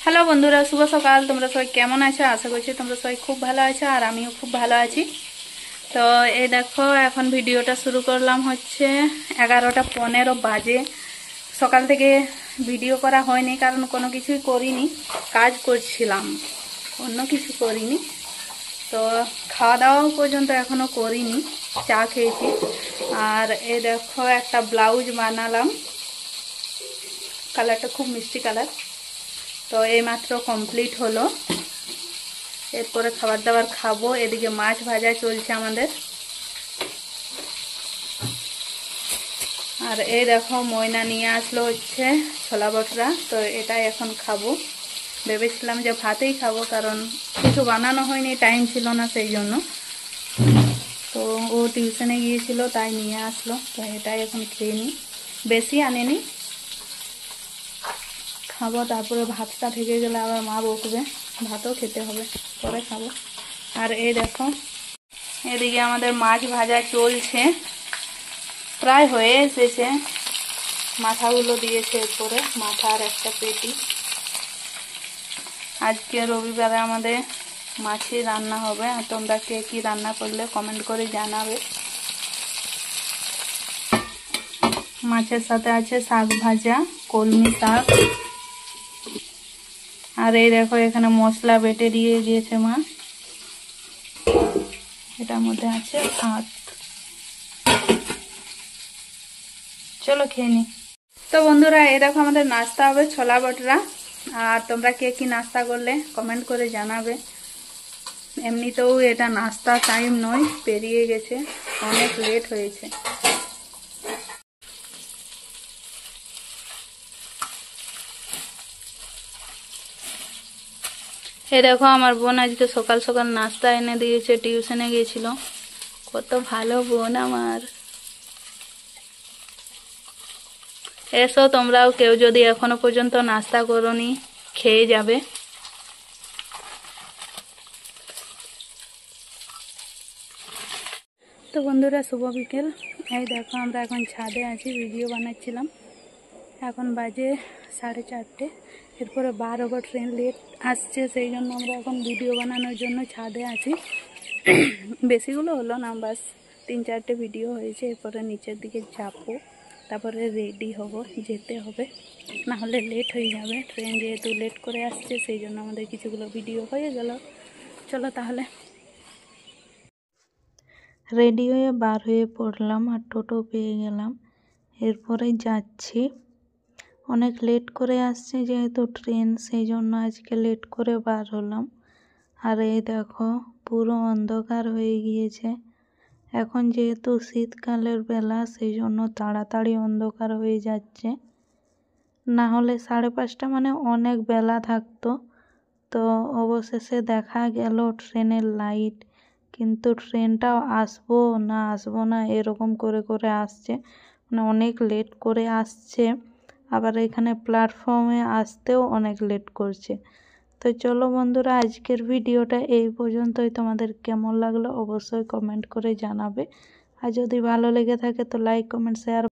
Hello বন্ধুরা, শুভ সকাল। তোমরা সবাই কেমন আছো? আশা করছি তোমরা সবাই খুব ভালো আছো, আর আমিও খুব ভালো আছি। তো এই দেখো, এখন ভিডিওটা শুরু করলাম হচ্ছে 11:15 বাজে। সকাল থেকে ভিডিও করা হয়নি, কারণ কোনো কিছুই করিনি, কাজ করছিলাম, অন্য কিছু করিনি। তো খাওয়া দাওয়াও পর্যন্ত এখনো করিনি, চা খেয়েছি। আর এই দেখো, একটা ব্লাউজ বানালাম, কালারটা খুব মিষ্টি কালার। তো এইমাত্র কমপ্লিট হলো, এরপরে খাবার দাবার খাবো। এদিকে মাছ ভাজা চলছে আমাদের। আর এই দেখো, ময়না নিয়ে আসলো হচ্ছে ছোলা বটরা, তো এটাই এখন খাবো। ভেবেছিলাম যে ভাতেই খাবো, কারণ কিছু বানানো হয়নি, টাইম ছিল না সেই জন্য। তো ও টিউশনে গিয়েছিল, তাই নিয়ে আসলো, তো এটাই এখন খেয়ে নিই। বেশি আনেনি, খাবো। তারপরে ভাতটা থেকে গেলে আবার মা বকবে, ভাতও খেতে হবে, পরে খাবো। আর এই দেখো, এদিকে আমাদের মাছ ভাজা চলছে, প্রায় হয়ে এসেছে। মাথাগুলো দিয়েছে এরপরে, মাথা আর একটা পেটি। আজকে রবিবারে আমাদের মাছই রান্না হবে। আর তোমরা কে কি রান্না করলে কমেন্ট করে জানাবে। মাছের সাথে আছে শাক ভাজা, কলমি শাক। আর এই দেখো, এখানে মশলা বেটে দিয়ে দিয়েছে মা, এটার মধ্যে আছে ভাত। চলো খেয়ে নি। তো বন্ধুরা, এই দেখো আমাদের নাস্তা হবে ছোলা বটরা। আর তোমরা কে কি নাস্তা করলে কমেন্ট করে জানাবে। এমনিতেও এটা নাস্তা টাইম নয়, পেরিয়ে গেছে, অনেক লেট হয়েছে। এই দেখো, আমার বোন আজকে সকাল সকাল নাস্তা এনে দিয়েছে, টিউশনে গিয়েছিল। কত ভালো বোন আমার। এসো তোমরাও, কেউ যদি এখনো পর্যন্ত নাস্তা করোনি, খেয়ে যাবে। তো বন্ধুরা, শুভ বিকেল। এই দেখো, আমরা এখন ছাদে আছি, ভিডিও বানাচ্ছিলাম। এখন বাজে 4:30। এরপরে 12 ট্রেন লেট আসছে, সেই জন্য আমরা এখন ভিডিও বানানোর জন্য ছাদে আছি। বেশিগুলো হলো না, বাস 3-4টে ভিডিও হয়েছে। এরপরে নিচের দিকে যাবো, তারপরে রেডি হব, যেতে হবে, না হলে লেট হয়ে যাবে। ট্রেন যেহেতু লেট করে আসছে, সেই জন্য আমাদের কিছুগুলো ভিডিও হয়ে গেল। চলো তাহলে। রেডি হয়ে বার হয়ে পড়লাম, আর টোটো পেয়ে গেলাম। এরপরে যাচ্ছি। অনেক লেট করে আসছে যেহেতু ট্রেন, সেই জন্য আজকে লেট করে বার হলাম। আর এই দেখো, পুরো অন্ধকার হয়ে গিয়েছে। এখন যেহেতু শীতকালের বেলা, সেই জন্য তাড়াতাড়ি অন্ধকার হয়ে যাচ্ছে। না হলে 5:30 মানে অনেক বেলা থাকতো। তো অবশেষে দেখা গেল ট্রেনের লাইট, কিন্তু ট্রেনটাও আসবো না এরকম করে করে আসছে, মানে অনেক লেট করে আসছে। আবার এখানে প্ল্যাটফর্মে আসতেও অনেক লেট করছে। তো চলো বন্ধুরা, আজকের ভিডিওটা এই পর্যন্তই। তোমাদের কেমন লাগলো অবশ্যই কমেন্ট করে জানাবে। আর যদি ভালো লেগে থাকে তো লাইক, কমেন্ট, শেয়ার